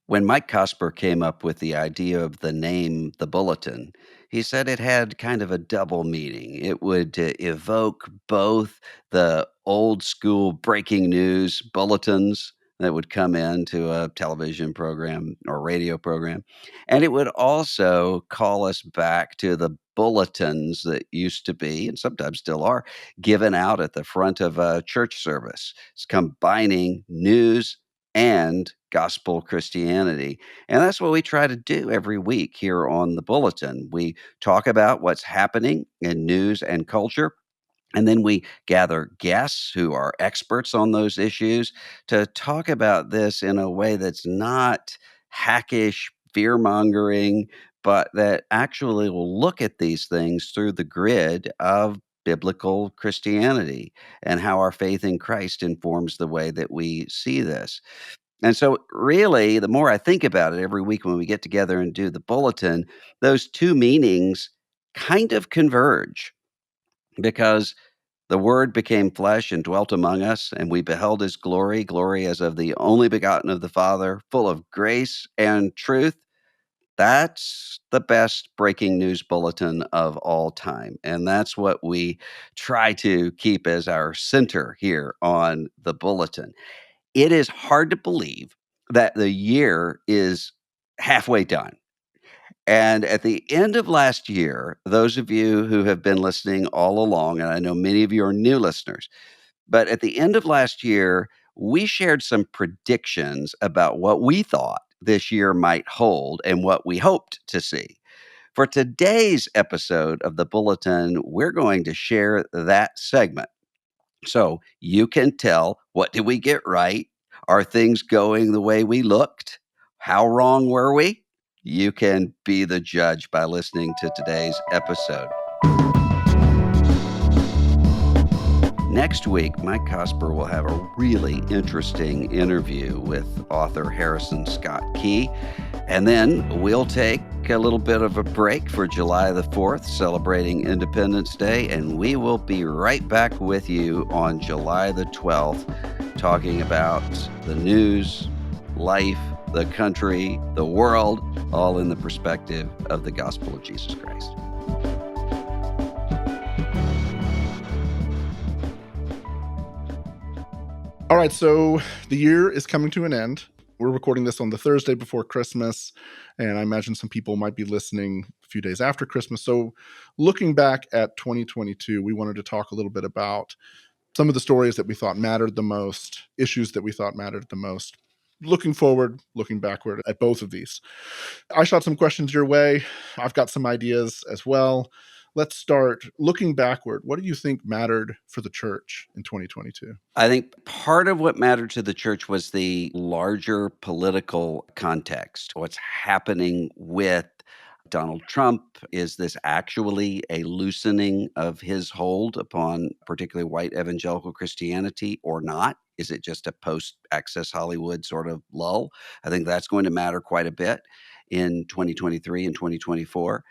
When Mike Cosper came up with the idea of the name The Bulletin, he said it had kind of a double meaning. It would evoke both the old school breaking news bulletins that would come into a television program or radio program, and it would also call us back to the bulletins that used to be, and sometimes still are, given out at the front of a church service. It's combining news and gospel Christianity. And that's what we try to do every week here on the Bulletin. We talk about what's happening in news and culture. And then we gather guests who are experts on those issues to talk about this in a way that's not hackish, fear mongering, but that actually will look at these things through the grid of biblical Christianity and how our faith in Christ informs the way that we see this. And so, really, the more I think about it every week when we get together and do the bulletin, those two meanings kind of converge because the Word became flesh and dwelt among us, and we beheld his glory, glory as of the only begotten of the Father, full of grace and truth. That's the best breaking news bulletin of all time. And that's what we try to keep as our center here on the bulletin. It is hard to believe that the year is halfway done. And at the end of last year, those of you who have been listening all along, and I know many of you are new listeners, but at the end of last year, we shared some predictions about what we thought this year might hold and what we hoped to see. For today's episode of the Bulletin, we're going to share that segment. So you can tell, what did we get right? Are things going the way we looked? How wrong were we? You can be the judge by listening to today's episode. Next week, Mike Cosper will have a really interesting interview with author Harrison Scott Key. And then we'll take a little bit of a break for July the 4th, celebrating Independence Day. And we will be right back with you on July the 12th, talking about the news, life, the country, the world, all in the perspective of the gospel of Jesus Christ. All right, so the year is coming to an end. We're recording this on the Thursday before Christmas, and I imagine some people might be listening a few days after Christmas. So looking back at 2022, we wanted to talk a little bit about some of the stories that we thought mattered the most, issues that we thought mattered the most. Looking forward, looking backward at both of these. I shot some questions your way. I've got some ideas as well. Let's start looking backward. What do you think mattered for the church in 2022? I think part of what mattered to the church was the larger political context. What's happening with Donald Trump? Is this actually a loosening of his hold upon particularly white evangelical Christianity or not? Is it just a post-Access Hollywood sort of lull? I think that's going to matter quite a bit in 2023 and 2024.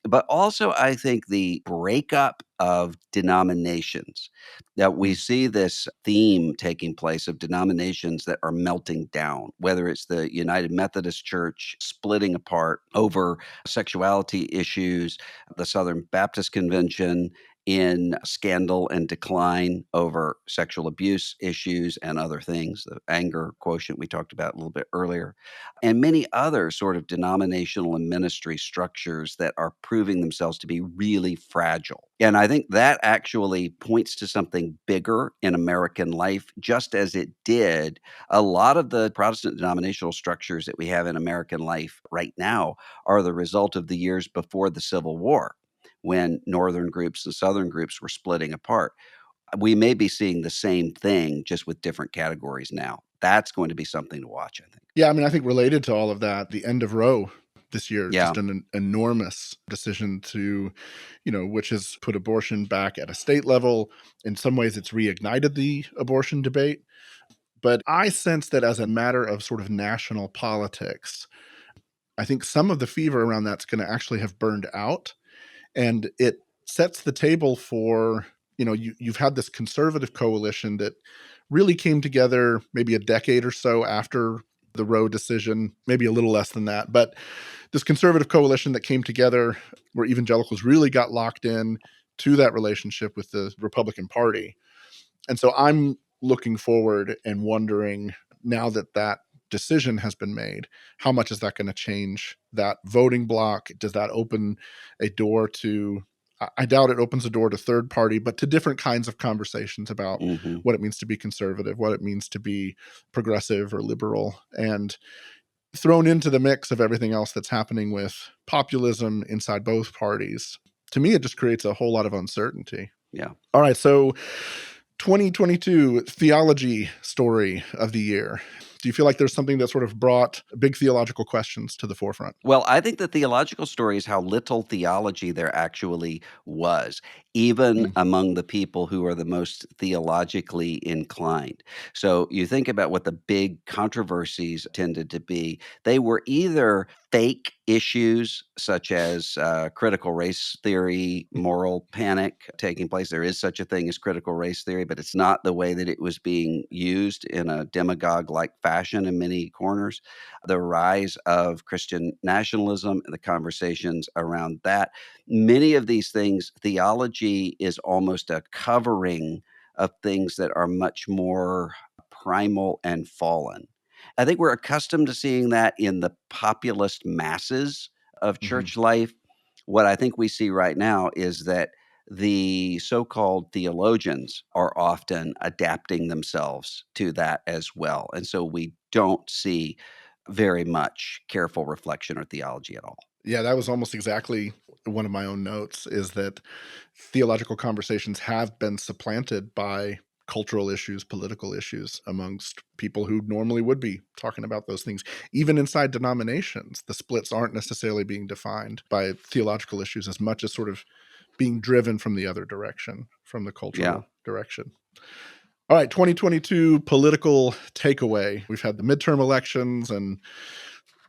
But also, I think the breakup of denominations, that we see this theme taking place of denominations that are melting down, whether it's the United Methodist Church splitting apart over sexuality issues, the Southern Baptist Convention in scandal and decline over sexual abuse issues and other things, the anger quotient we talked about a little bit earlier, and many other sort of denominational and ministry structures that are proving themselves to be really fragile. And I think that actually points to something bigger in American life, just as it did a lot of the Protestant denominational structures that we have in American life right now are the result of the years before the Civil War, when Northern groups and Southern groups were splitting apart. We may be seeing the same thing, just with different categories now. That's going to be something to watch, I think. Yeah, I mean, I think related to all of that, the end of Roe this year, Yeah. just an enormous decision to, which has put abortion back at a state level. In some ways, it's reignited the abortion debate. But I sense that as a matter of sort of national politics, I think some of the fever around that's going to actually have burned out. And it sets the table for, you've had this conservative coalition that really came together maybe a decade or so after the Roe decision, maybe a little less than that. But this conservative coalition that came together where evangelicals really got locked in to that relationship with the Republican Party. And so I'm looking forward and wondering, now that that decision has been made, how much is that going to change that voting block? Does that open a door to, I doubt it opens a door to third party, but to different kinds of conversations about Mhm. what it means to be conservative, what it means to be progressive or liberal. And thrown into the mix of everything else that's happening with populism inside both parties, to me, it just creates a whole lot of uncertainty. Yeah. All right, so 2022 theology story of the year. Do you feel like there's something that sort of brought big theological questions to the forefront? Well, I think the theological story is how little theology there actually was, even Mm, among the people who are the most theologically inclined. So you think about what the big controversies tended to be. They were either fake issues, such as critical race theory, moral panic taking place. There is such a thing as critical race theory, but it's not the way that it was being used in a demagogue like fashion in many corners. The rise of Christian nationalism and the conversations around that. Many of these things, theology is almost a covering of things that are much more primal and fallen. I think we're accustomed to seeing that in the populist masses of mhm. church life. What I think we see right now is that the so-called theologians are often adapting themselves to that as well. And so we don't see very much careful reflection or theology at all. Yeah, that was almost exactly one of my own notes, is that theological conversations have been supplanted by cultural issues, political issues amongst people who normally would be talking about those things. Even inside denominations, the splits aren't necessarily being defined by theological issues as much as sort of being driven from the other direction, from the Yeah. cultural direction. All right, 2022 political takeaway. We've had the midterm elections, and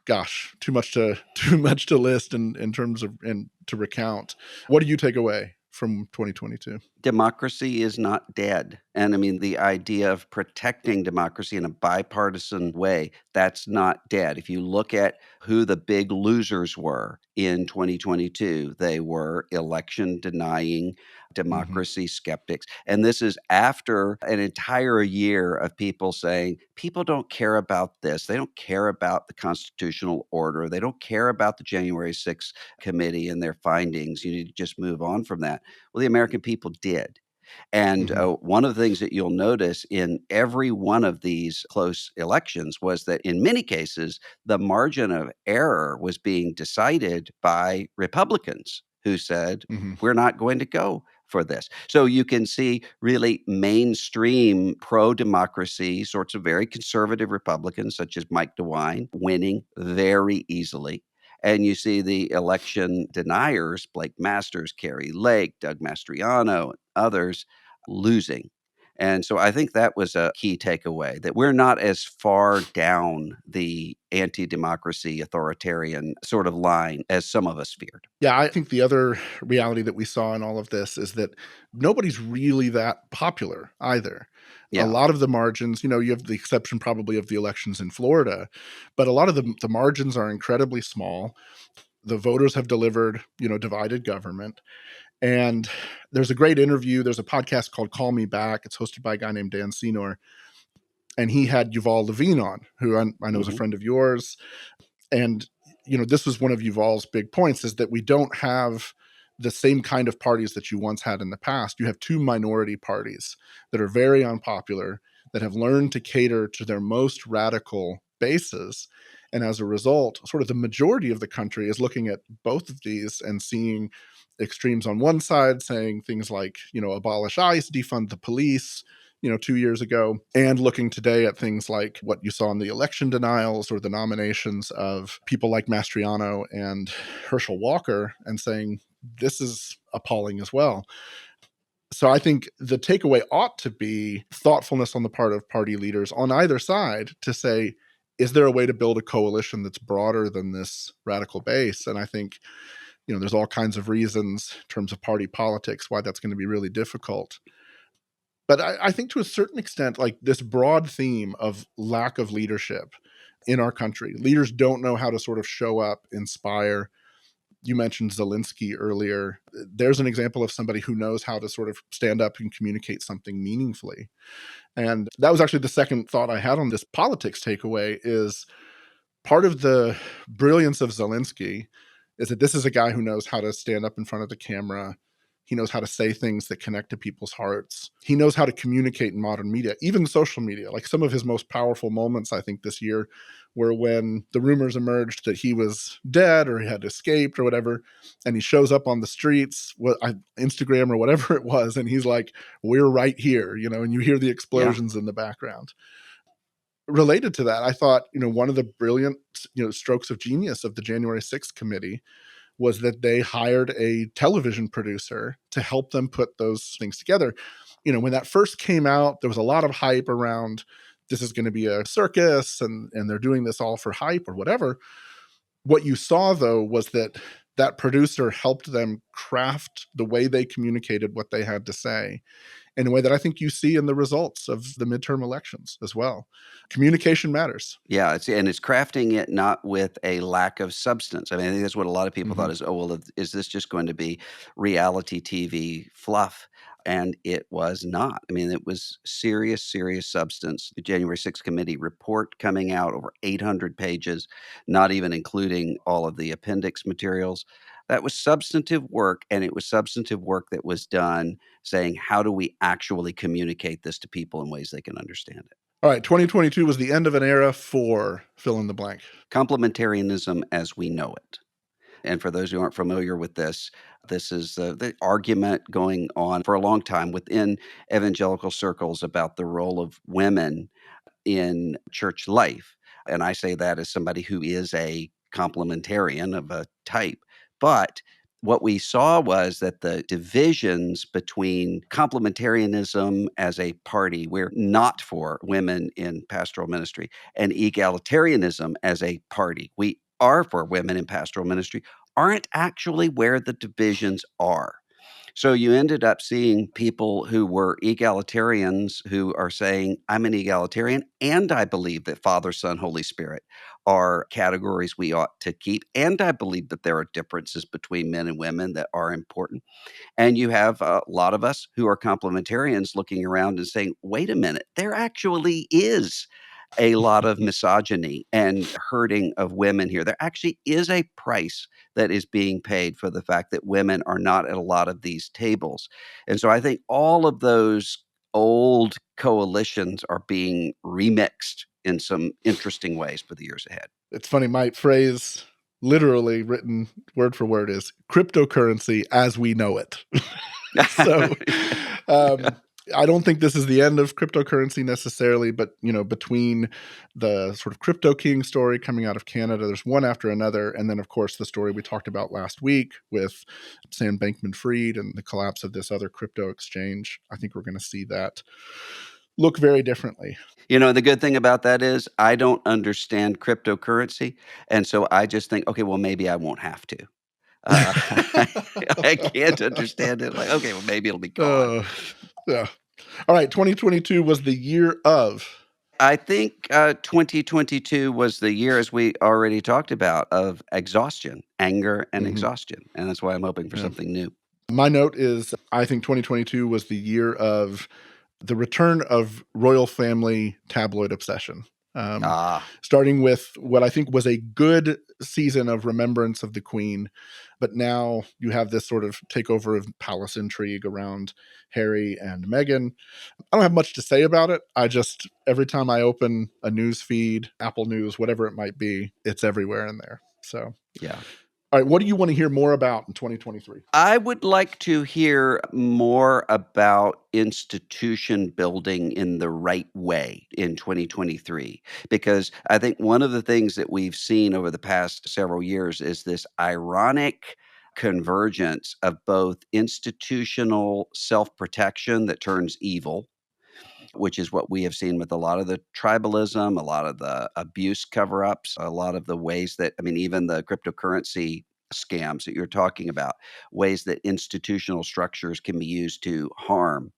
gosh, too much to list in terms of and to recount. What do you take away from 2022? Democracy is not dead. And I mean, the idea of protecting democracy in a bipartisan way, that's not dead. If you look at who the big losers were in 2022, they were election denying Mhm, democracy skeptics. And this is after an entire year of people saying, people don't care about this. They don't care about the constitutional order. They don't care about the January 6th committee and their findings. You need to just move on from that. Well, the American people did. And mhm, one of the things that you'll notice in every one of these close elections was that in many cases, the margin of error was being decided by Republicans who said, mhm. we're not going to go for this. So you can see really mainstream pro democracy, sorts of very conservative Republicans, such as Mike DeWine, winning very easily. And you see the election deniers, Blake Masters, Kerry Lake, Doug Mastriano, and others, losing. And so I think that was a key takeaway, that we're not as far down the anti democracy authoritarian sort of line as some of us feared. Yeah, I think the other reality that we saw in all of this is that nobody's really that popular either. A Yeah. lot of the margins, you have the exception probably of the elections in Florida, but a lot of the margins are incredibly small. The voters have delivered, divided government. And there's a great interview. There's a podcast called Call Me Back. It's hosted by a guy named Dan Senor. And he had Yuval Levine on, who I know is a Hmm. friend of yours. And, this was one of Yuval's big points, is that we don't have the same kind of parties that you once had in the past. You have two minority parties that are very unpopular, that have learned to cater to their most radical bases. And as a result, sort of the majority of the country is looking at both of these and seeing extremes on one side saying things like, abolish ICE, defund the police, 2 years ago, and looking today at things like what you saw in the election denials or the nominations of people like Mastriano and Herschel Walker, and saying this is appalling as well. So I think the takeaway ought to be thoughtfulness on the part of party leaders on either side to say, is there a way to build a coalition that's broader than this radical base? And I think, there's all kinds of reasons in terms of party politics why that's going to be really difficult. But I think to a certain extent, like this broad theme of lack of leadership in our country. Leaders don't know how to sort of show up, inspire. You mentioned Zelensky earlier. There's an example of somebody who knows how to sort of stand up and communicate something meaningfully. And that was actually the second thought I had on this politics takeaway is part of the brilliance of Zelensky is that this is a guy who knows how to stand up in front of the camera. He knows how to say things that connect to people's hearts. He knows how to communicate in modern media, even social media. Like some of his most powerful moments, I think, this year were when the rumors emerged that he was dead or he had escaped or whatever. And he shows up on the streets, Instagram or whatever it was. And he's like, we're right here, and you hear the Yeah. explosions in the background. Related to that, I thought, one of the brilliant, strokes of genius of the January 6th committee was that they hired a television producer to help them put those things together. When that first came out, there was a lot of hype around this is going to be a circus and they're doing this all for hype or whatever. What you saw though was that producer helped them craft the way they communicated what they had to say in a way that I think you see in the results of the midterm elections as well. Communication matters. Yeah, it's crafting it not with a lack of substance. I mean, I think that's what a lot of people thought Mhm. is, "Oh, well, is this just going to be reality TV fluff?" And it was not. I mean, it was serious, serious substance. The January 6th committee report coming out over 800 pages, not even including all of the appendix materials. That was substantive work, and it was substantive work that was done saying, "How do we actually communicate this to people in ways they can understand it?" All right, 2022 was the end of an era for fill in the blank. Complementarianism as we know it. And for those who aren't familiar with this, this is the argument going on for a long time within evangelical circles about the role of women in church life. And I say that as somebody who is a complementarian of a type. But what we saw was that the divisions between complementarianism as a party, we're not for women in pastoral ministry, and egalitarianism as a party, we are for women in pastoral ministry, aren't actually where the divisions are. So you ended up seeing people who were egalitarians who are saying, I'm an egalitarian, and I believe that Father, Son, Holy Spirit are categories we ought to keep. And I believe that there are differences between men and women that are important. And you have a lot of us who are complementarians looking around and saying, wait a minute, there actually is a lot of misogyny and hurting of women here. There actually is a price that is being paid for the fact that women are not at a lot of these tables. And so I think all of those old coalitions are being remixed in some interesting ways for the years ahead. It's funny, my phrase, literally written word for word, is cryptocurrency as we know it. So, um, I don't think this is the end of cryptocurrency necessarily, but between the sort of crypto king story coming out of Canada, there's one after another, and then of course the story we talked about last week with Sam Bankman-Fried and the collapse of this other crypto exchange. I think we're going to see that look very differently. The good thing about that is I don't understand cryptocurrency, and so I just think, "Okay, well, maybe I won't have to." Uh, I can't understand it, like, "Okay, well, maybe it'll be gone." uh, yeah. All right, 2022 was the year of. I think, 2022 was the year, as we already talked about, of exhaustion, anger and Mhm, exhaustion, and that's why I'm hoping for yeah. something new. My note is I think 2022 was the year of the return of royal family tabloid obsession. Um, Ah, Starting with what I think was a good season of remembrance of the Queen, but now you have this sort of takeover of palace intrigue around Harry and Meghan. I don't have much to say about it. I just every time I open a news feed, Apple News, whatever it might be, it's everywhere in there. So, yeah. all right, what do you want to hear more about in 2023? I would like to hear more about institution building in the right way in 2023, because I think one of the things that we've seen over the past several years is this ironic convergence of both institutional self protection that turns evil, which is what we have seen with a lot of the tribalism, a lot of the abuse cover ups, a lot of the ways that, I mean, even the cryptocurrency scams that you're talking about, ways that institutional structures can be used to harm.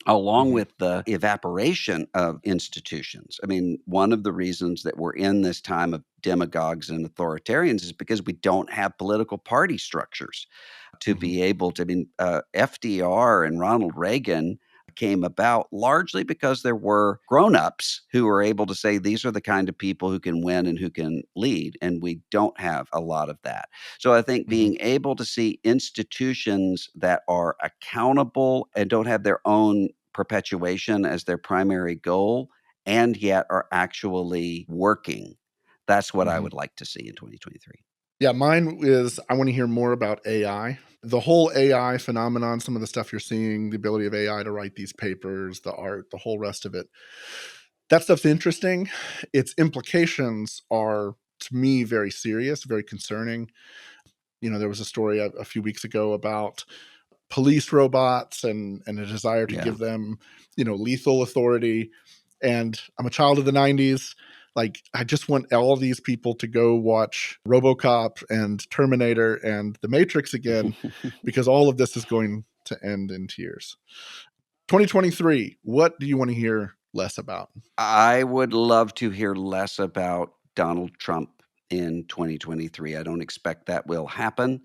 along Mhm. with the evaporation of institutions. I mean, one of the reasons that we're in this time of demagogues and authoritarians is because we don't have political party structures to Mhm. be able to. I mean, FDR and Ronald Reagan came about largely because there were grown-ups who were able to say these are the kind of people who can win and who can lead, and we don't have a lot of that. So I think Mhm. being able to see institutions that are accountable and don't have their own perpetuation as their primary goal and yet are actually working, that's what I Mhm. would like to see in 2023. Yeah, mine is I wanna hear more about AI. The whole AI phenomenon, some of the stuff you're seeing, the ability of AI to write these papers, the art, the whole rest of it. That stuff's interesting. Its implications are, to me, very serious, very concerning. There was a story a few weeks ago about police robots and a desire to Yeah. give them, lethal authority. And I'm a child of the 90s. Like, I just want all these people to go watch RoboCop and Terminator and The Matrix again, because all of this is going to end in tears. 2023, what do you want to hear less about? I would love to hear less about Donald Trump in 2023. I don't expect that will happen.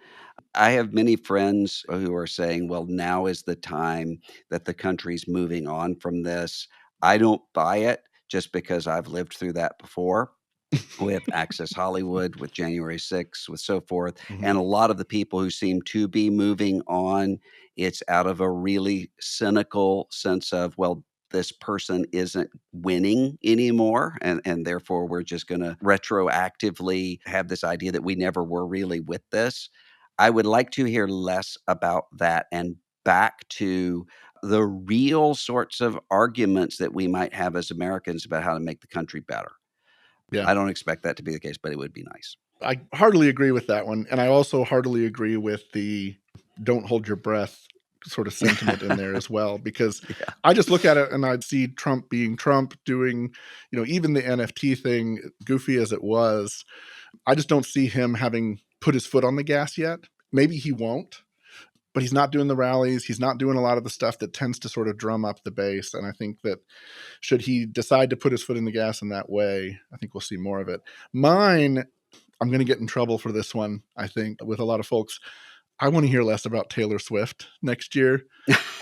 I have many friends who are saying, well, now is the time that the country's moving on from this. I don't buy it just because I've lived through that before with Access Hollywood, with January 6th, with so forth. Mhm. And a lot of the people who seem to be moving on, it's out of a really cynical sense of, well, this person isn't winning anymore. And therefore, we're just going to retroactively have this idea that we never were really with this. I would like to hear less about that and back to the real sorts of arguments that we might have as Americans about how to make the country better. Yeah. I don't expect that to be the case, but it would be nice. I heartily agree with that one, and I also heartily agree with the "don't hold your breath" sort of sentiment in there as well, because Yeah. I just look at it and I'd see Trump being Trump, doing, even the NFT thing, goofy as it was. I just don't see him having put his foot on the gas yet. Maybe he won't, but he's not doing the rallies. He's not doing a lot of the stuff that tends to sort of drum up the base. And I think that should he decide to put his foot in the gas in that way, I think we'll see more of it. Mine, I'm going to get in trouble for this one, I think, with a lot of folks. I want to hear less about Taylor Swift next year.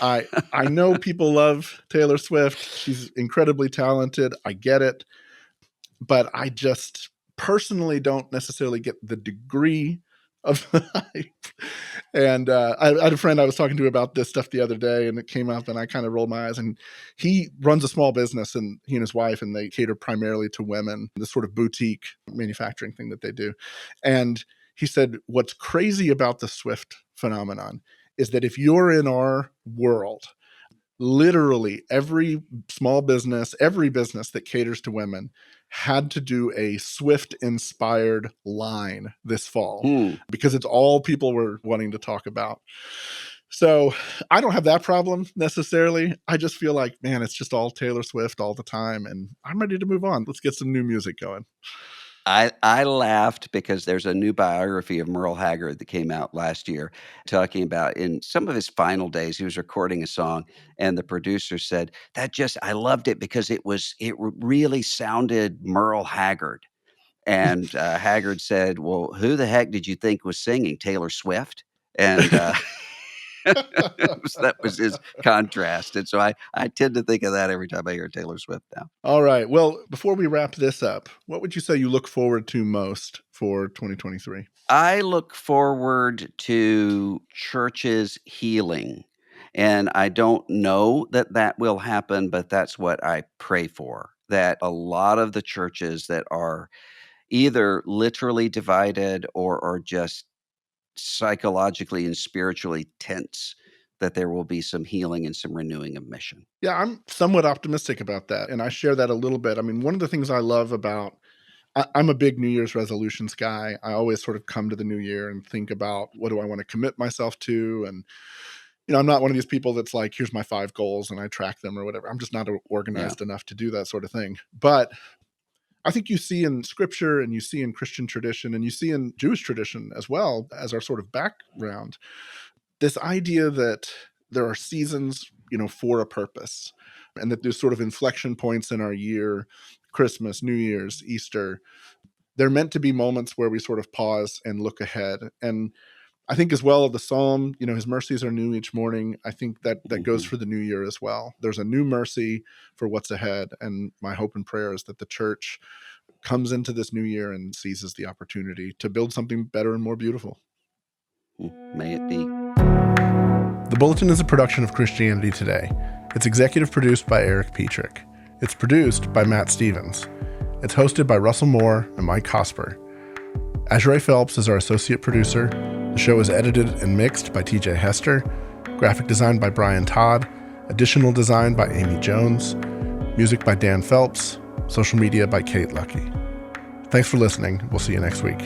I know people love Taylor Swift. She's incredibly talented. I get it, but I just personally don't necessarily get the degree of the hype. And I had a friend I was talking to about this stuff the other day, and it came up, and I kind of rolled my eyes. And he runs a small business, and he and his wife, and they cater primarily to women. This sort of boutique manufacturing thing that they do, and he said, "What's crazy about the Swift phenomenon is that if you're in our world, literally every small business, every business that caters to women had to do a Swift inspired line this fall Hmm. because it's all people were wanting to talk about." So I don't have that problem necessarily. I just feel like, man, it's just all Taylor Swift all the time, and I'm ready to move on. Let's get some new music going. I laughed because there's a new biography of Merle Haggard that came out last year talking about in some of his final days, he was recording a song, and the producer said, "That just I loved it because really sounded Merle Haggard." And, Haggard said, "Well, who the heck did you think was singing? Taylor Swift?" And, that was his contrast, and so I tend to think of that every time I hear Taylor Swift now. All right. Well, before we wrap this up, what would you say you look forward to most for 2023? I look forward to churches healing, and I don't know that that will happen, but that's what I pray for, that a lot of the churches that are either literally divided or are just psychologically and spiritually tense, that there will be some healing and some renewing of mission. Yeah, I'm somewhat optimistic about that, and I share that a little bit. I mean, one of the things I love about I'm a big New Year's resolutions guy. I always sort of come to the new year and think about what do I want to commit myself to, and I'm not one of these people that's like, here's my 5 goals and I track them or whatever. I'm just not Yeah. organized enough to do that sort of thing. But I think you see in scripture and you see in Christian tradition and you see in Jewish tradition as well as our sort of background this idea that there are seasons for a purpose. And that there's sort of inflection points in our year, Christmas, New Year's, Easter. They're meant to be moments where we sort of pause and look ahead. And I think as well, the Psalm, his mercies are new each morning. I think that goes Mhm. for the new year as well. There's a new mercy for what's ahead. And my hope and prayer is that the church comes into this new year and seizes the opportunity to build something better and more beautiful. May it be. The Bulletin is a production of Christianity Today. It's executive produced by Eric Petrick. It's produced by Matt Stevens. It's hosted by Russell Moore and Mike Hosper. Azure Phelps is our associate producer. The show is edited and mixed by TJ Hester. Graphic design by Brian Todd. Additional design by Amy Jones. Music by Dan Phelps. Social media by Kate Lucky. Thanks for listening. We'll see you next week.